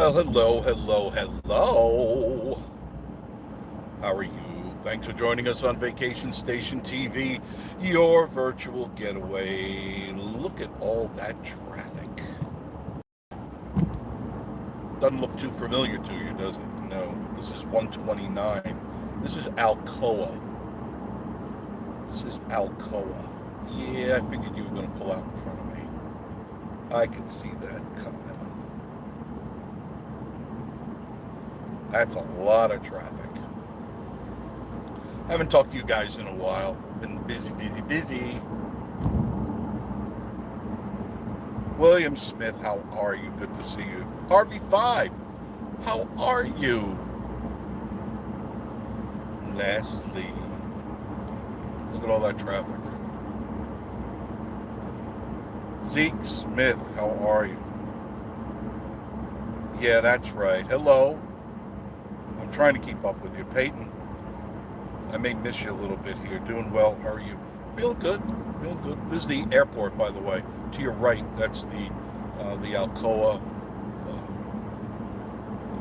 Well, hello, hello, hello. How are you? Thanks for joining us on Vacation Station TV, your virtual getaway. Look at all that traffic. Doesn't look too familiar to you, does it? No, this is 129. This is Alcoa. This is Alcoa. Yeah, I figured you were going to pull out in front of me. I can see that coming. That's a lot of traffic. Haven't talked to you guys in a while. Been busy, busy, busy. William Smith, how are you? Good to see you. Harvey 5, how are you? Leslie, look at all that traffic. Zeke Smith, how are you? Yeah, that's right. Hello. I'm trying to keep up with you. Peyton, I may miss you a little bit here. Doing well. How are you? Feeling good. Feeling good. This is the airport, by the way. To your right, that's the Alcoa.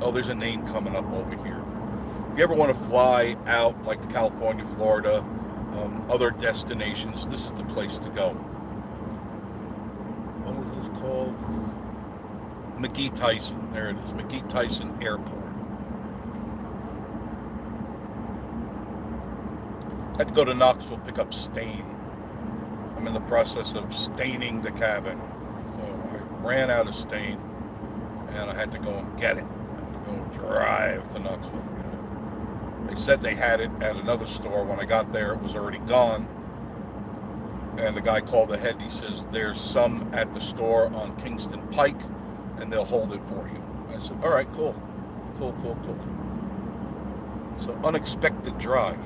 Oh, there's a name coming up over here. If you ever want to fly out, like to California, Florida, other destinations, this is the place to go. What is this called? McGee Tyson. There it is. McGee Tyson Airport. Had to go to Knoxville, pick up stain. I'm in the process of staining the cabin. So I ran out of stain, and I had to go and get it. I had to go and drive to Knoxville to get it. They said they had it at another store. When I got there, it was already gone. And the guy called ahead. He says, there's some at the store on Kingston Pike, and they'll hold it for you. I said, all right, cool. Cool, cool, cool. So unexpected drive.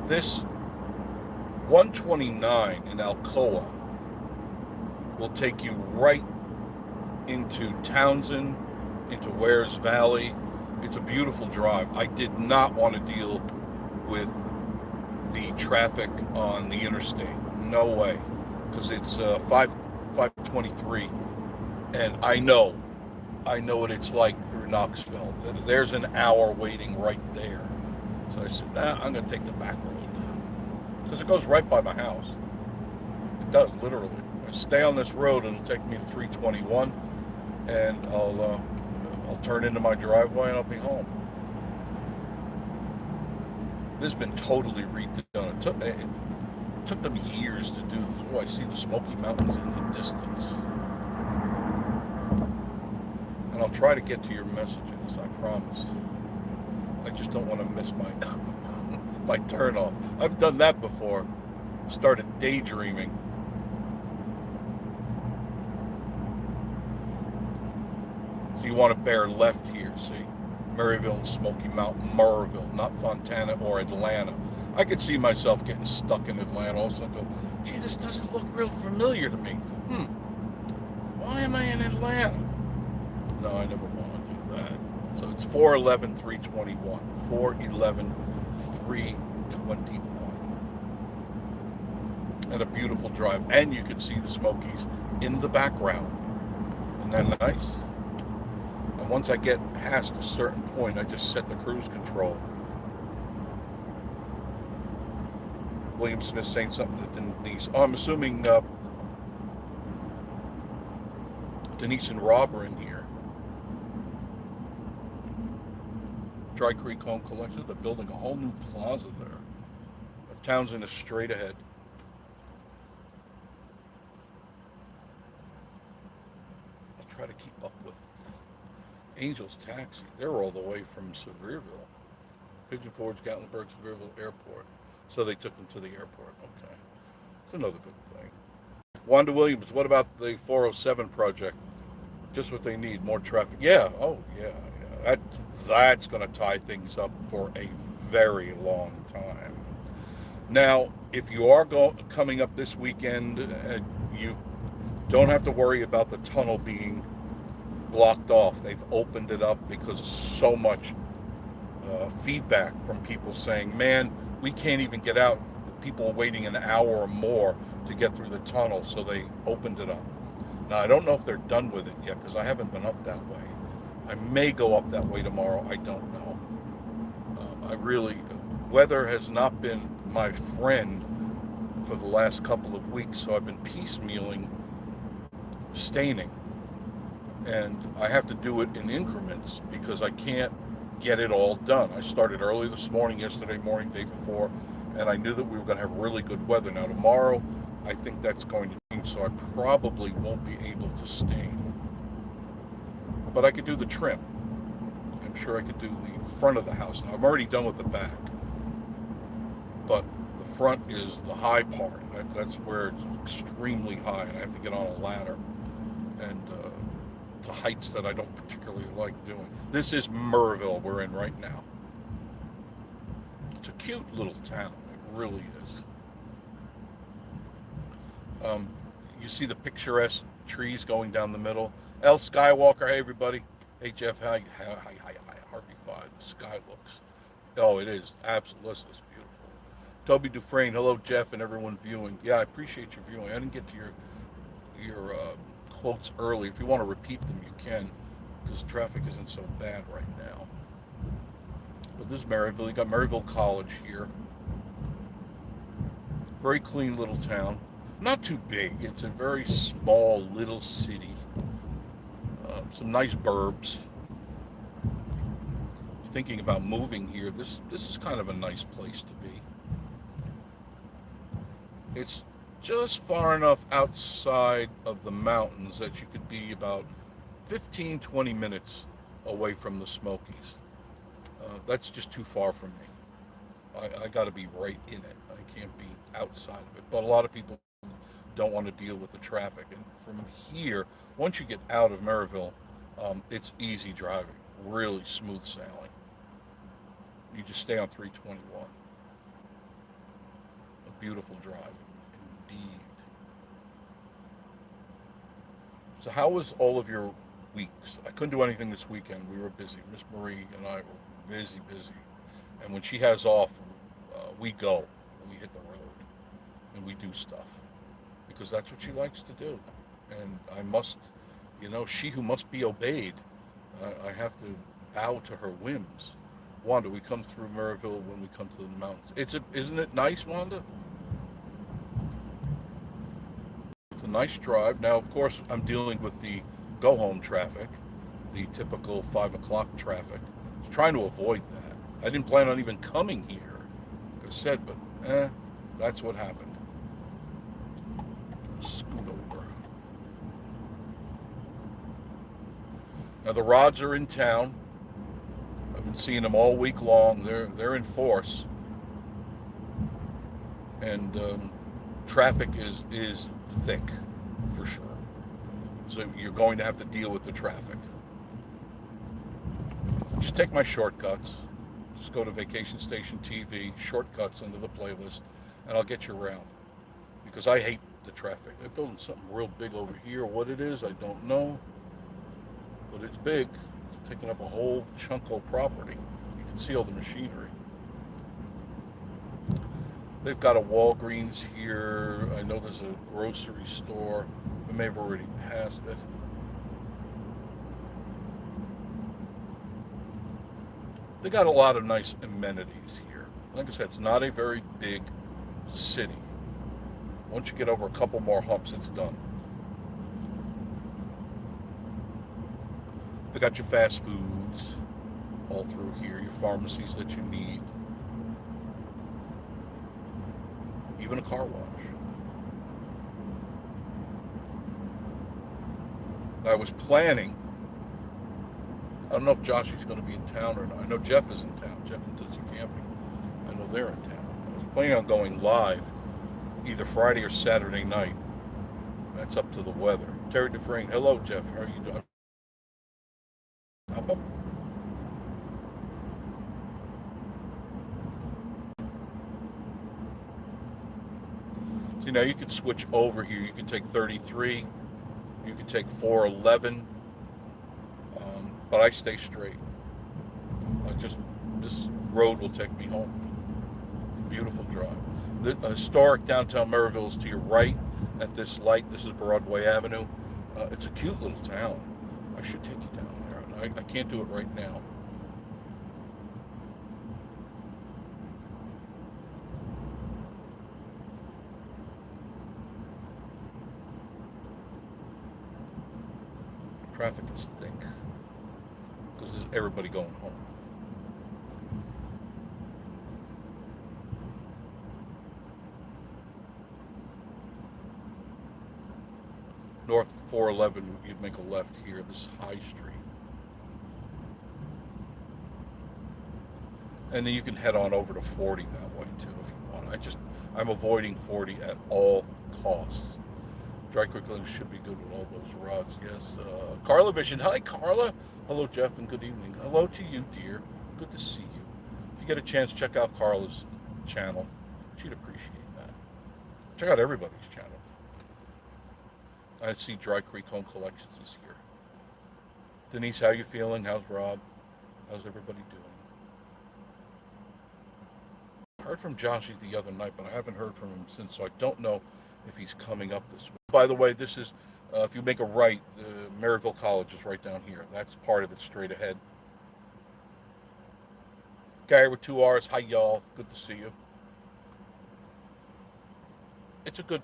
This 129 in Alcoa will take you right into Townsend, into Wares Valley. It's a beautiful drive. I did not want to deal with the traffic on the interstate. No way. Because it's 523. And I know what it's like through Knoxville. There's an hour waiting right there. So I said, nah, I'm going to take the back road. Because it goes right by my house. It does, literally. I stay on this road, it'll take me to 321, and I'll turn into my driveway and I'll be home. This has been totally redone. It took them years to do this. Oh, I see the Smoky Mountains in the distance. And I'll try to get to your messages, I promise. I just don't want to miss my turn off. I've done that before. Started daydreaming. So you want to bear left here, see? Maryville and Smoky Mountain, Maryville, not Fontana or Atlanta. I could see myself getting stuck in Atlanta also. Go, gee, this doesn't look real familiar to me. Why am I in Atlanta? No, I never want to do that. So it's 411, 321. 411, 321. And a beautiful drive. And you can see the Smokies in the background. Isn't that nice? And once I get past a certain point, I just set the cruise control. William Smith saying something to Denise. Oh, I'm assuming Denise and Rob are in here. Dry Creek Home Collection. They're building a whole new plaza there. Townsend is straight ahead. I'll try to keep up with Angel's Taxi. They're all the way from Sevierville. Pigeon Forge, Gatlinburg, Sevierville Airport. So they took them to the airport. Okay. It's another good thing. Wanda Williams, what about the 407 project? Just what they need, more traffic. Yeah, oh yeah. That's going to tie things up for a very long time. Now, if you are coming up this weekend, you don't have to worry about the tunnel being blocked off. They've opened it up because of so much feedback from people saying, man, we can't even get out. People are waiting an hour or more to get through the tunnel, so they opened it up. Now, I don't know if they're done with it yet because I haven't been up that way. I may go up that way tomorrow. I don't know. Weather has not been my friend for the last couple of weeks, so I've been piecemealing staining. And I have to do it in increments because I can't get it all done. I started early this morning, yesterday morning, day before, and I knew that we were going to have really good weather. Now, tomorrow, I think that's going to change, so I probably won't be able to stain. But I could do the trim. I'm sure I could do the front of the house. Now, I'm already done with the back, but the front is the high part. That's where it's extremely high, and I have to get on a ladder and to heights that I don't particularly like doing. This is Maryville we're in right now. It's a cute little town. It really is. You see the picturesque trees going down the middle. L. Skywalker, hey everybody. Hey Jeff, hi, Harvey 5. The sky looks, oh, it is absolutely, it's beautiful. Toby Dufresne, hello Jeff and everyone viewing. Yeah, I appreciate your viewing. I didn't get to your quotes early. If you want to repeat them, you can, because traffic isn't so bad right now. But this is Maryville. You got Maryville College here. Very clean little town. Not too big. It's a very small little city. Some nice burbs. Thinking about moving here. This is kind of a nice place to be. It's just far enough outside of the mountains that you could be about 15-20 minutes away from the Smokies. That's just too far from me. I got to be right in it. I can't be outside of it. But a lot of people don't want to deal with the traffic. And from here, once you get out of Maryville, it's easy driving, really smooth sailing. You just stay on 321. A beautiful drive, indeed. So how was all of your weeks? I couldn't do anything this weekend. We were busy. Miss Marie and I were busy. And when she has off, we go. We hit the road. And we do stuff. Because that's what she likes to do. And I must, she who must be obeyed, I have to bow to her whims. Wanda, we come through Maryville when we come to the mountains. Isn't it nice, Wanda? It's a nice drive. Now, of course, I'm dealing with the go-home traffic, the typical 5 o'clock traffic. I was trying to avoid that. I didn't plan on even coming here, like I said, but that's what happened. Scoot over. Now, the rods are in town. I've been seeing them all week long. They're in force, and traffic is thick for sure. So you're going to have to deal with the traffic. Just take my shortcuts. Just go to Vacation Station TV, shortcuts into the playlist, and I'll get you around. Because I hate the traffic. They're building something real big over here. What it is, I don't know, but it's big. Taking up a whole chunk of property. You can see all the machinery. They've got a Walgreens here. I know there's a grocery store. We may have already passed it. They got a lot of nice amenities here. Like I said, it's not a very big city. Once you get over a couple more humps, it's done. They got your fast foods all through here, your pharmacies that you need, even a car wash. I was planning, I don't know if Josh is going to be in town or not. I know Jeff is in town, Jeff and Tootsie Camping. I know they're in town. I was planning on going live either Friday or Saturday night. That's up to the weather. Terry Dufresne, hello Jeff, how are you doing? See, now you can switch over here. You can take 33, you can take 411, but I stay straight. This road will take me home. Beautiful drive. The historic downtown Maryville is to your right at this light. This is Broadway Avenue. It's a cute little town. I should take you down there. And I can't do it right now. Traffic is thick because there's everybody going home. North 411, you'd make a left here. This is High Street. And then you can head on over to 40 that way too if you want. I'm avoiding 40 at all costs. Dry quickly should be good with all those rods. Yes. Carla Vision. Hi, Carla. Hello, Jeff, and good evening. Hello to you, dear. Good to see you. If you get a chance, check out Carla's channel. She'd appreciate that. Check out everybody's channel. I see Dry Creek Home Collections is here. Denise, how you feeling? How's Rob? How's everybody doing? I heard from Joshy the other night, but I haven't heard from him since, so I don't know if he's coming up this week. By the way, this is, if you make a right, Maryville College is right down here. That's part of it straight ahead. Gary with 2 R's. Hi, y'all. Good to see you. It's a good,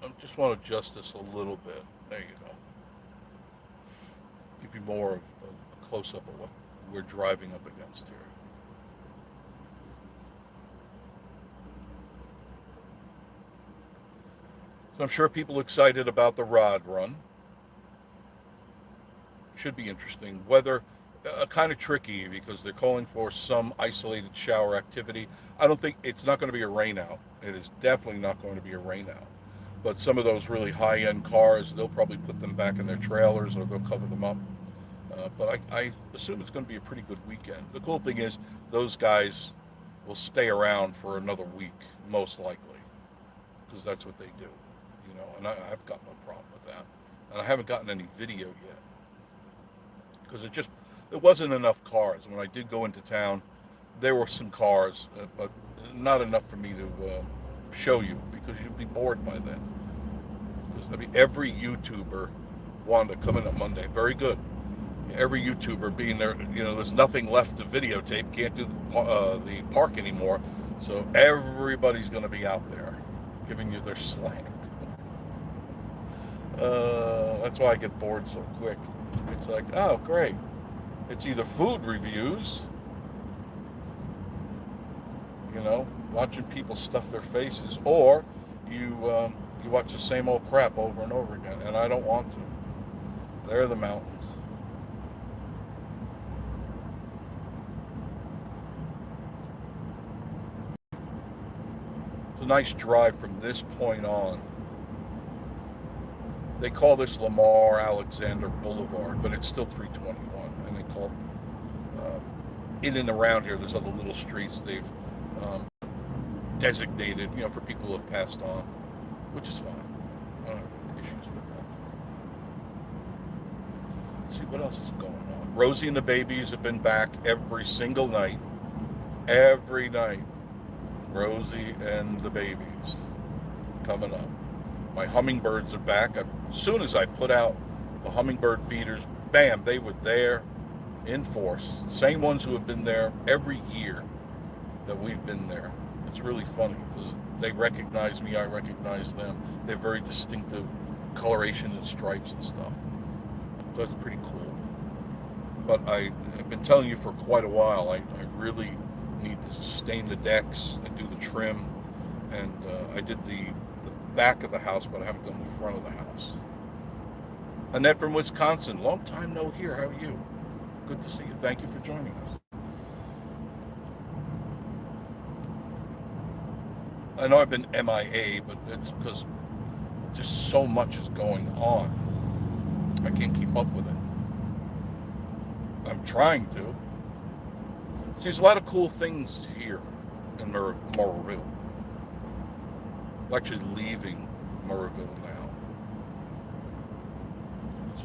I just want to adjust this a little bit. There you go. Give you more of a close-up of what we're driving up against here. So I'm sure people are excited about the rod run. Should be interesting. Weather, kind of tricky because they're calling for some isolated shower activity. I don't think, it's not going to be a rain out. It is definitely not going to be a rain out. But some of those really high-end cars, they'll probably put them back in their trailers or they'll cover them up. But I assume it's going to be a pretty good weekend. The cool thing is those guys will stay around for another week, most likely, because that's what they do. You know, and I've got no problem with that. And I haven't gotten any video yet because there wasn't enough cars. When I did go into town, there were some cars, but not enough for me to show you because you'd be bored by then. Because, I mean, every YouTuber wanted to come in on Monday. Very good. Every YouTuber being there, you know, there's nothing left to videotape. Can't do the park anymore. So everybody's going to be out there giving you their slant. That's why I get bored so quick. It's like, oh, great. It's either food reviews, you know, watching people stuff their faces, or you watch the same old crap over and over again, and I don't want to. There are the mountains. It's a nice drive from this point on. They call this Lamar Alexander Boulevard, but it's still 321, and they call in and around here, there's other little streets they've designated, you know, for people who have passed on, which is fine. I don't have any issues with that. Let's see what else is going on. Rosie and the babies have been back every single night. Every night. Rosie and the babies coming up. My hummingbirds are back. As soon as I put out the hummingbird feeders, bam, they were there in force. Same ones who have been there every year that we've been there. It's really funny because they recognize me, I recognize them. They have very distinctive coloration and stripes and stuff. So that's pretty cool. But I've been telling you for quite a while, I really need to stain the decks and do the trim. And I did the back of the house, but I haven't done the front of the house. Annette from Wisconsin, long time no hear. How are you? Good to see you. Thank you for joining us. I know I've been MIA, but it's because just so much is going on. I can't keep up with it. I'm trying to. See, there's a lot of cool things here in Maryville. I'm actually leaving Maryville now. It's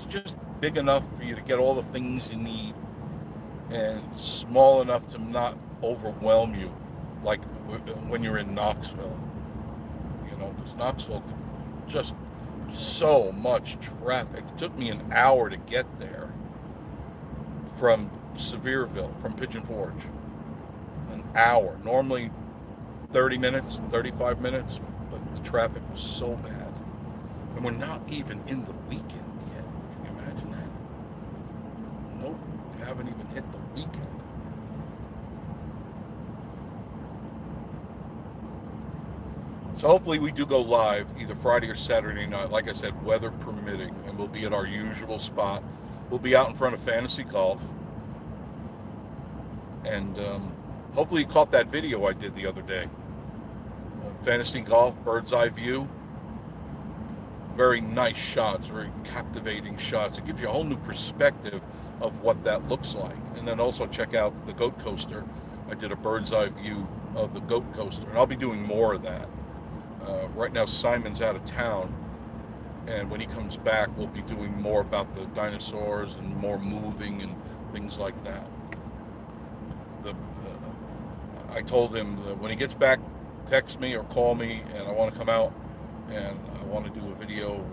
just big enough for you to get all the things you need, and small enough to not overwhelm you, like when you're in Knoxville. You know, because Knoxville could just so much traffic. It took me an hour to get there from Sevierville, from Pigeon Forge. An hour. Normally 30 minutes, 35 minutes, but the traffic was so bad. And we're not even in the weekend yet. Can you imagine that? Nope, we haven't even hit the weekend. So hopefully we do go live either Friday or Saturday night, like I said, weather permitting, and we'll be at our usual spot. We'll be out in front of Fantasy Golf. And hopefully you caught that video I did the other day. Fantasy Golf, bird's eye view. Very nice shots, very captivating shots. It gives you a whole new perspective of what that looks like. And then also check out the goat coaster. I did a bird's eye view of the goat coaster, and I'll be doing more of that. Right now Simon's out of town, and when he comes back we'll be doing more about the dinosaurs and more moving and things like that. I told him that when he gets back, text me or call me, and I want to come out and I want to do a video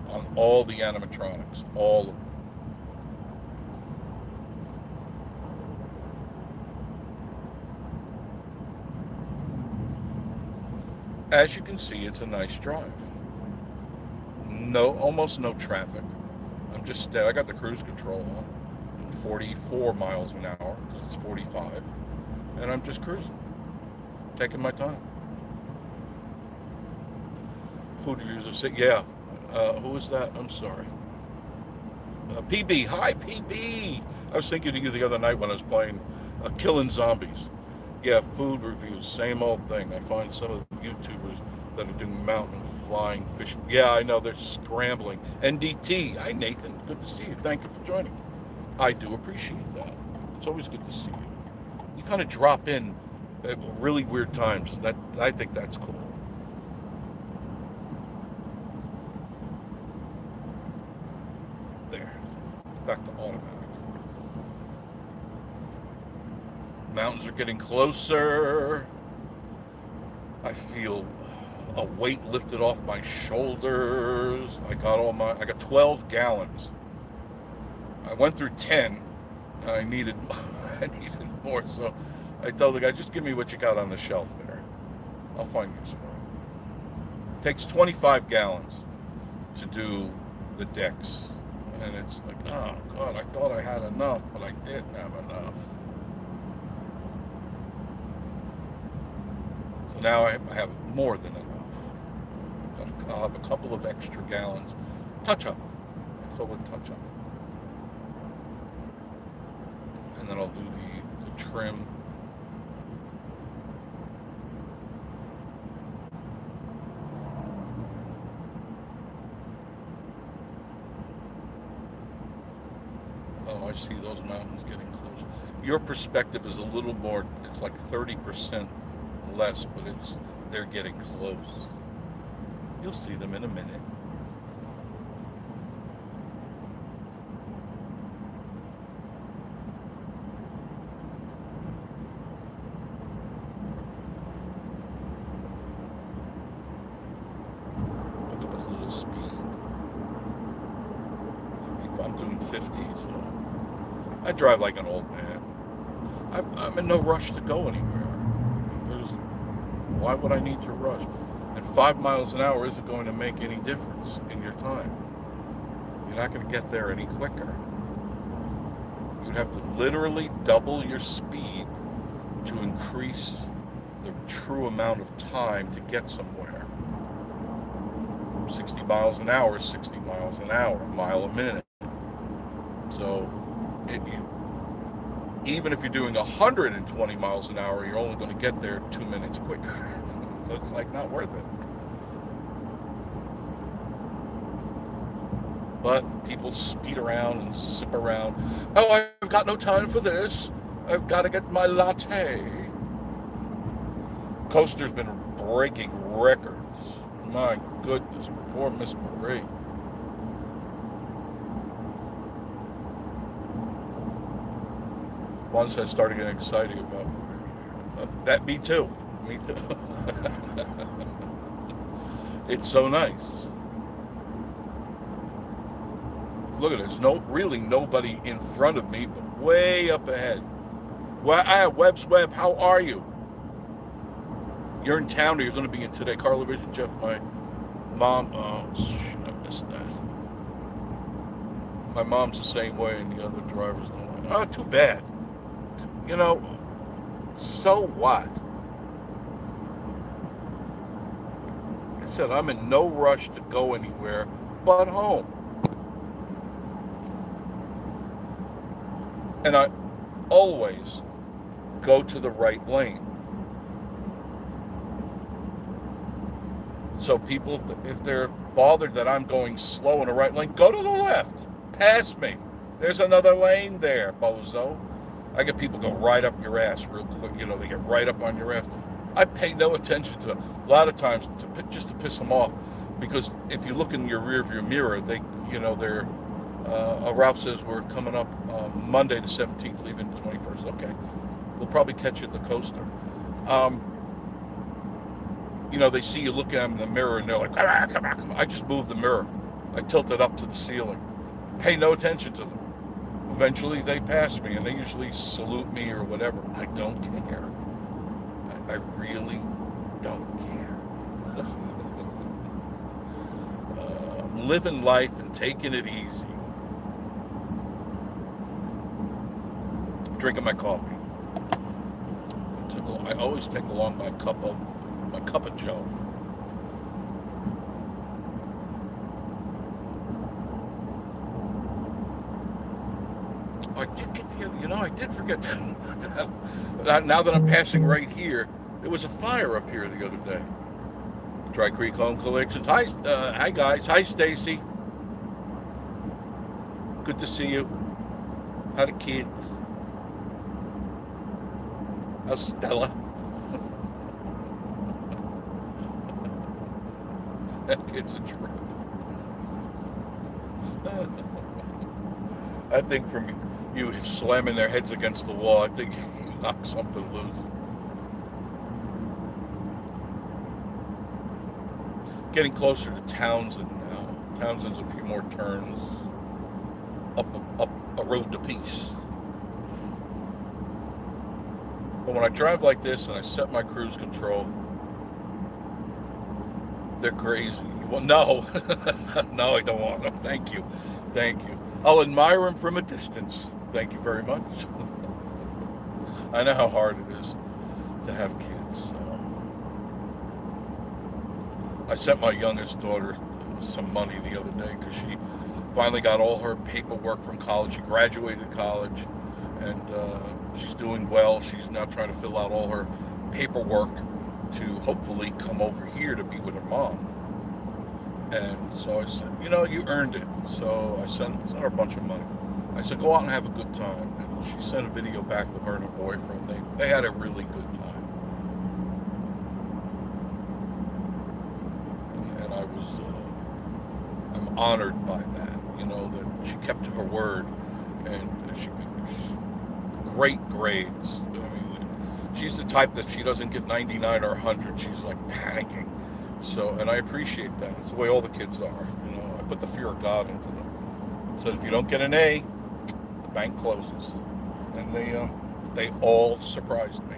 on all the animatronics, all of them. As you can see, it's a nice drive. Almost no traffic. I'm just steady. I got the cruise control on, 44 miles an hour because it's 45, and I'm just cruising, taking my time. Food reviews are sick. Yeah. Who is that? I'm sorry. PB. Hi, PB. I was thinking of you the other night when I was playing Killing Zombies. Yeah, food reviews, same old thing. I find some of the YouTubers that are doing mountain flying, fishing. Yeah, I know, they're scrambling. NDT. Hi, Nathan. Good to see you. Thank you for joining. I do appreciate that. It's always good to see you. You kind of drop in at really weird times. I think that's cool. There. Back to automatic. Mountains are getting closer. I feel a weight lifted off my shoulders. I got 12 gallons. I went through 10. I needed more, so I told the guy, just give me what you got on the shelf there. I'll find use for it. It takes 25 gallons to do the decks. And it's like, oh God, I thought I had enough, but I didn't have enough. So now I have more than enough. I'll have a couple of extra gallons. Touch up. I call it touch up. And then I'll do the trim. Oh, I see those mountains getting close. Your perspective is a little more, it's like 30% less, but they're getting close. You'll see them in a minute. Pick up a little speed. I'm doing 50, so I drive like an old man. I'm in no rush to go anywhere. Why would I need to rush? And 5 miles an hour isn't going to make any difference in your time. You're not going to get there any quicker. You'd have to literally double your speed to increase the true amount of time to get somewhere. 60 miles an hour is 60 miles an hour, a mile a minute. So even if you're doing 120 miles an hour, you're only going to get there 2 minutes quicker. So it's like not worth it. But people speed around and zip around. Oh, I've got no time for this. I've got to get my latte. Coaster's been breaking records. My goodness, poor Miss Marie. Once I started getting excited about that. Me too. It's so nice. Look at it. There's really nobody in front of me, but way up ahead. Well, Webb's Webb, how are you? You're in town or you're going to be in today? Carla Vision, Jeff, my mom. Oh, shoot, I missed that. My mom's the same way, and the other drivers don't like. Oh, too bad. You know, so what? I said I'm in no rush to go anywhere but home. And I always go to the right lane. So people, if they're bothered that I'm going slow in the right lane, go to the left. Pass me. There's another lane there, bozo. I get people go right up your ass real quick. You know, they get right up on your ass. I pay no attention to them. A lot of times, just to piss them off, because if you look in your rearview mirror, they're. Ralph says we're coming up Monday the 17th, leaving the 21st. Okay, we'll probably catch you at the coaster. They see you look at them in the mirror and they're like, come on. I just move the mirror. I tilt it up to the ceiling. Pay no attention to them. Eventually they pass me and they usually salute me or whatever. I don't care. I really don't care. I'm living life and taking it easy. Drinking my coffee. I always take along my cup of Joe. I did get I did forget that. Now that I'm passing right here, there was a fire up here the other day. Dry Creek Home Collections. Hi guys. Hi Stacy. Good to see you. How the kids? How's Stella? That kid's a trip. I think from you slamming their heads against the wall, I think you knocked something loose. Getting closer to Townsend now. Townsend's a few more turns up a road to peace. But when I drive like this and I set my cruise control, they're crazy. Well, no, no, I don't want them. Thank you. I'll admire them from a distance. Thank you very much. I know how hard it is to have kids. So. I sent my youngest daughter some money the other day because she finally got all her paperwork from college. She graduated college, and she's doing well. She's now trying to fill out all her paperwork to hopefully come over here to be with her mom. And so I said, you earned it. So I sent her a bunch of money. I said, go out and have a good time. And she sent a video back with her and her boyfriend. They had a really good time. And I'm honored by that, that she kept to her word. And she great grades. I mean, she's the type that she doesn't get 99 or 100. She's like panicking. So, and I appreciate that. It's the way all the kids are. I put the fear of God into them. So if you don't get an A, the bank closes. And they all surprised me.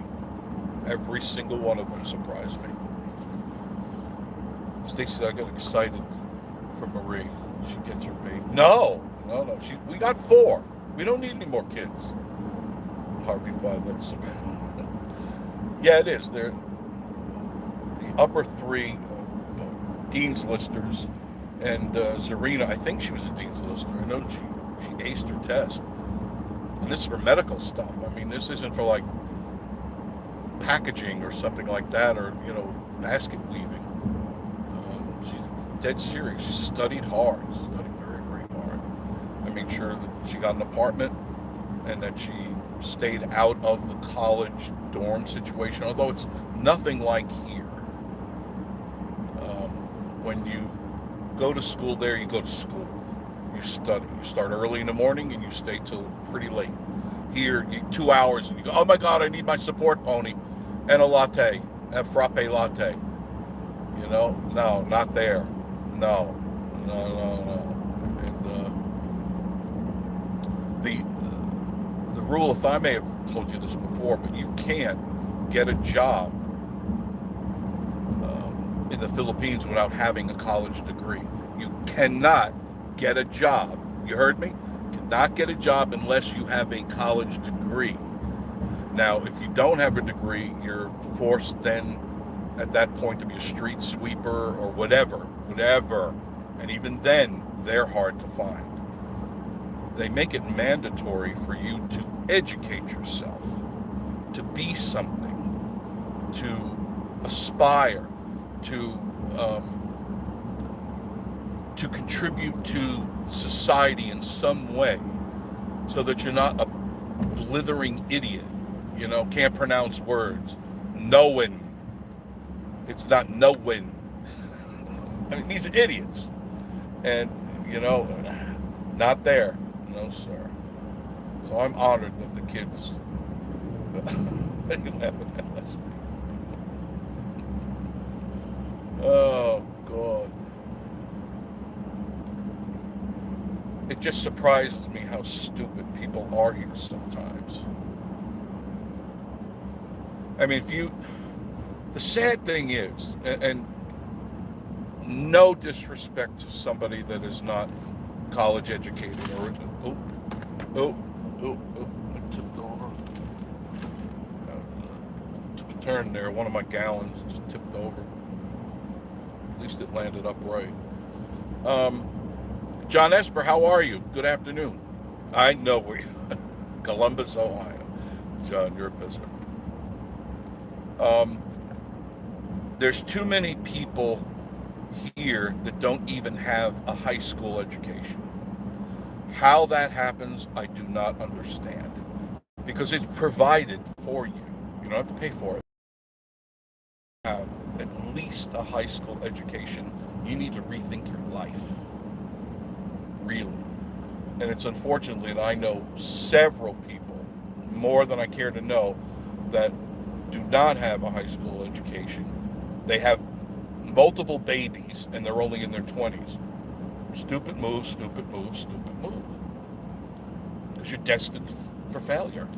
Every single one of them surprised me. Stacy, I got excited for Marie. She gets her baby. No. We got 4. We don't need any more kids. Harvey 5. That's yeah, it is. They're the upper 3 Dean's Listers, and Zarina, I think she was a Dean's Lister. I know she aced her test. And this is for medical stuff. I mean, this isn't for like packaging or something like that, or basket weaving. She's dead serious. She studied hard, studied very, very hard. I made sure that she got an apartment and that she stayed out of the college dorm situation, although it's nothing like here. When you go to school there, you go to school. You study. You start early in the morning and you stay till pretty late. Here, 2 hours and you go, oh my God, I need my support pony and a latte, a frappe latte. You know, no, not there. No, no. And the rule of thumb, I may have told you this before, but you can't get a job in the Philippines without having a college degree. You cannot get a job. You heard me? You cannot get a job unless you have a college degree. Now, if you don't have a degree, you're forced then at that point to be a street sweeper or whatever. And even then, they're hard to find. They make it mandatory for you to educate yourself, to be something, to aspire, to contribute to society in some way, so that you're not a blithering idiot, you know, can't pronounce words. Knowing. It's not knowing. I mean, these are idiots. And, you know, not there. No, sir. So I'm honored that the kids... Are you laughing at last night? Oh, God. It just surprises me how stupid people are here sometimes. I mean, the sad thing is, and no disrespect to somebody that is not college educated or, I tipped over. Took a turn there. One of my gallons just tipped over. At least it landed upright. John Esper, how are you? Good afternoon. I know where you Columbus, Ohio. John, you're a visitor. There's too many people here that don't even have a high school education. How that happens, I do not understand. Because it's provided for you. You don't have to pay for it. Have at least a high school education. You need to rethink your life. Really. And it's unfortunately that I know several people, more than I care to know, that do not have a high school education. They have multiple babies and they're only in their 20s. Stupid move. Because you're destined for failure.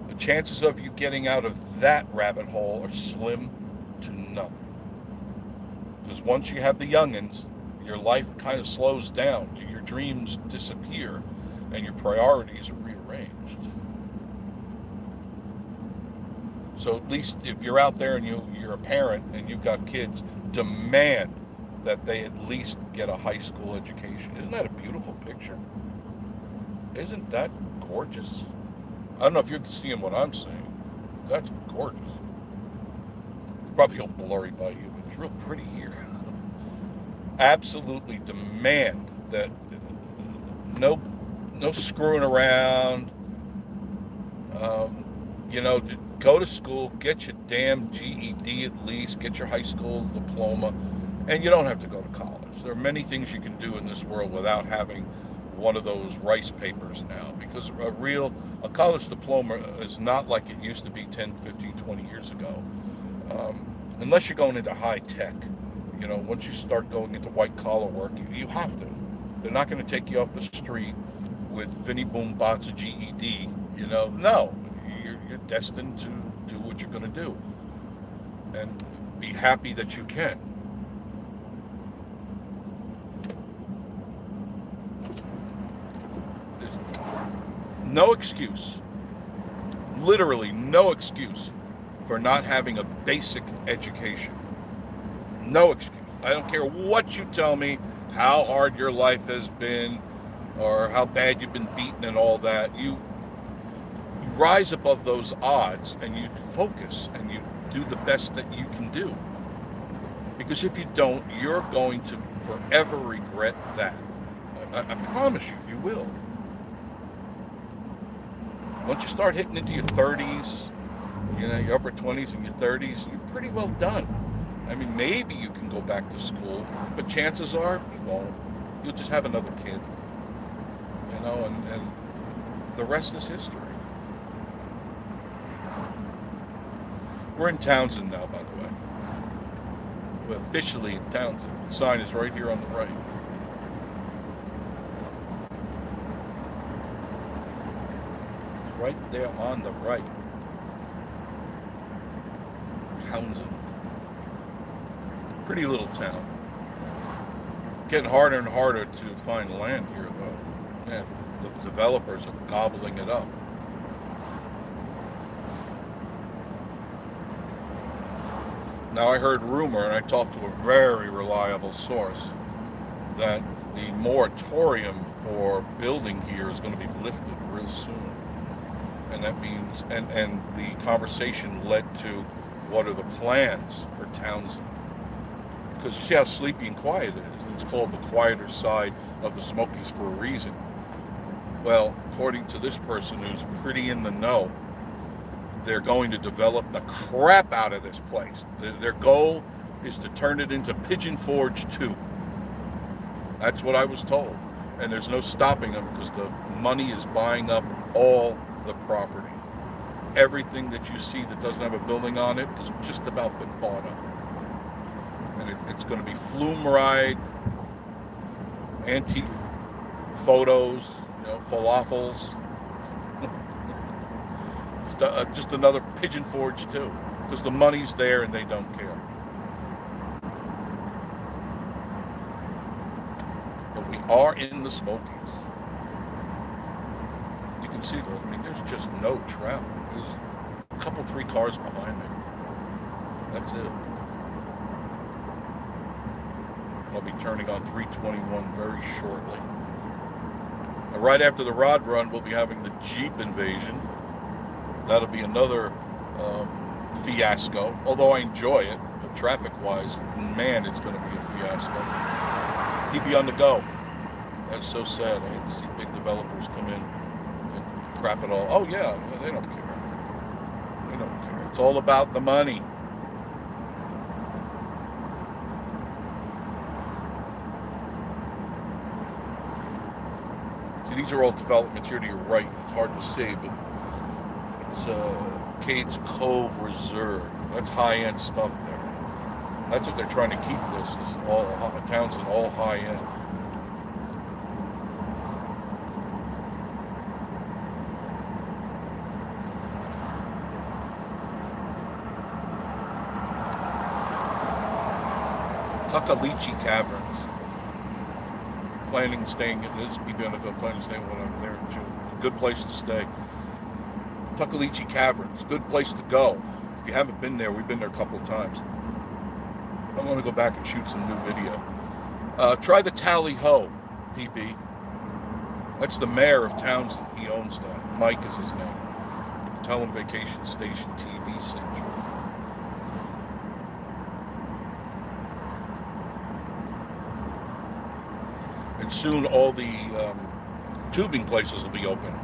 The chances of you getting out of that rabbit hole are slim to none. Because once you have the youngins, your life kind of slows down. Your dreams disappear and your priorities are rearranged. So at least if you're out there and you're a parent and you've got kids, demand that they at least get a high school education. Isn't that a beautiful picture? Isn't that gorgeous? I don't know if you're seeing what I'm saying. That's gorgeous. Probably all blurry by you, but it's real pretty here. Absolutely demand that no screwing around. Go to school, get your damn GED at least, get your high school diploma, and you don't have to go to college. There are many things you can do in this world without having one of those rice papers now, because a college diploma is not like it used to be 10, 15, 20 years ago. Unless you're going into high tech, once you start going into white collar work, you have to. They're not going to take you off the street with Vinnie Boom Bot's GED. No, you're destined to do what you're going to do, and be happy that you can. There's no excuse, literally no excuse, for not having a basic education. No excuse. I don't care what you tell me, how hard your life has been, or how bad you've been beaten and all that. You rise above those odds and you focus and you do the best that you can do. Because if you don't, you're going to forever regret that. I promise you, you will. Once you start hitting into your 30s, your upper 20s and your 30s, you're pretty well done. I mean, maybe you can go back to school, but chances are you won't. You'll just have another kid, and the rest is history. We're in Townsend now, by the way. We're officially in Townsend. The sign is right here on the right. Right there on the right. Townsend. Pretty little town. Getting harder and harder to find land here, though. Man, the developers are gobbling it up. Now, I heard rumor, and I talked to a very reliable source, that the moratorium for building here is going to be lifted real soon. And that means, and the conversation led to what are the plans for Townsend. Because you see how sleepy and quiet it is. It's called the quieter side of the Smokies for a reason. Well, according to this person who's pretty in the know, they're going to develop the crap out of this place. Their goal is to turn it into Pigeon Forge 2. That's what I was told. And there's no stopping them because the money is buying up all the property. Everything that you see that doesn't have a building on it is just about been bought up. And it's going to be flume ride, antique photos, falafels. It's just another Pigeon Forge too, because the money's there and they don't care. But we are in the Smokies. You can see there's just no traffic. There's a couple, 3 cars behind me. That's it. I'll be turning on 321 very shortly. And right after the rod run, we'll be having the Jeep invasion. That'll be another fiasco, although I enjoy it, but traffic-wise, man, it's going to be a fiasco. Keep you on the go. That's so sad. I hate to see big developers come in and crap it all. Oh, yeah, they don't care. They don't care. It's all about the money. See, these are all developments here to your right. It's hard to see, but it's Cades Cove Reserve. That's high-end stuff there. That's what they're trying to keep this, is all Townsend, all high-end. Takalichi Caverns. Planning staying in this, be going to go planning staying when I'm there in June. Good place to stay. Takalichi Caverns, good place to go. If you haven't been there, we've been there a couple of times. I want to go back and shoot some new video. Try the Tally Ho, PP. That's the mayor of Townsend. He owns that. Mike is his name. Tell him Vacation Station TV sent you. And soon all the tubing places will be open.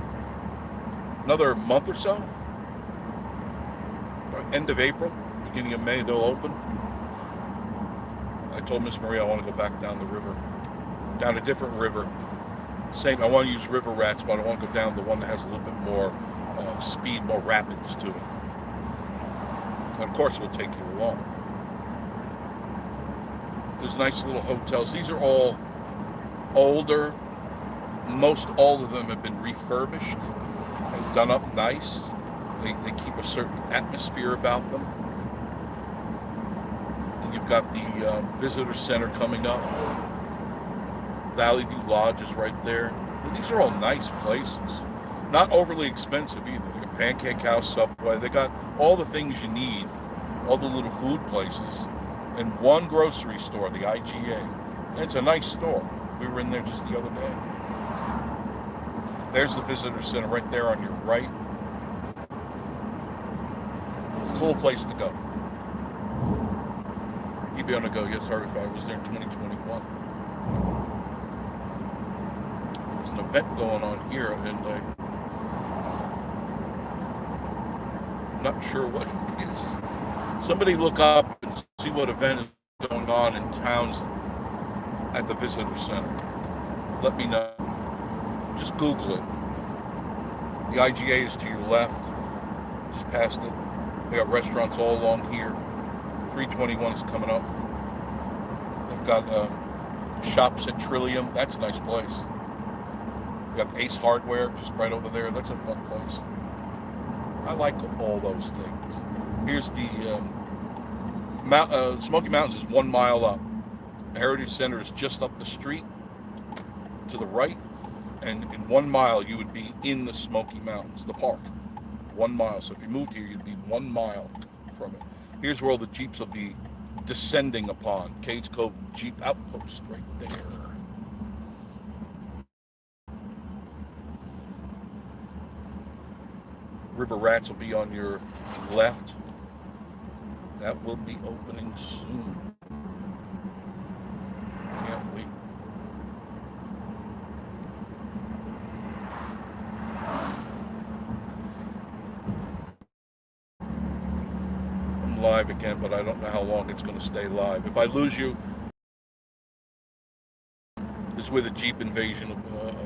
Another month or so, end of April, beginning of May, they'll open. I told Miss Maria I want to go back down the river, down a different river. Same, I want to use river rats, but I want to go down the one that has a little bit more speed, more rapids to it. And of course, we'll take you along. There's nice little hotels. These are all older. Most all of them have been refurbished. Done up nice. They keep a certain atmosphere about them. And you've got the visitor center coming up. Valley View Lodge is right there. And these are all nice places. Not overly expensive either. They got Pancake House, Subway. They got all the things you need, all the little food places, and one grocery store, the IGA. And it's a nice store. We were in there just the other day. There's the visitor center right there on your right. Cool place to go. You'd be on the go. Yes, sorry if I was there in 2021. There's an event going on here, and I'm not sure what it is. Somebody look up and see what event is going on in Townsend at the visitor center. Let me know. Just Google it. The IGA is to your left, just past it. They got restaurants all along here. 321 is coming up. Got shops at Trillium. That's a nice place. Got Ace Hardware just right over there. That's a fun place. I like all those things. Here's the Smoky Mountains is 1 mile up. Heritage Center is just up the street to the right, and in 1 mile you would be in the Smoky Mountains, the park. 1 mile. So if you moved here, you'd be 1 mile from it. Here's where all the Jeeps will be descending upon. Cades Cove Jeep Outpost right there. River Rats will be on your left. That will be opening soon. Can't wait. I'm live again, but I don't know how long it's going to stay live. If I lose you, this is where the Jeep invasion will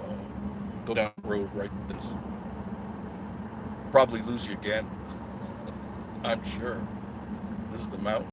go down the road right this. Probably lose you again. I'm sure. This is the mountain.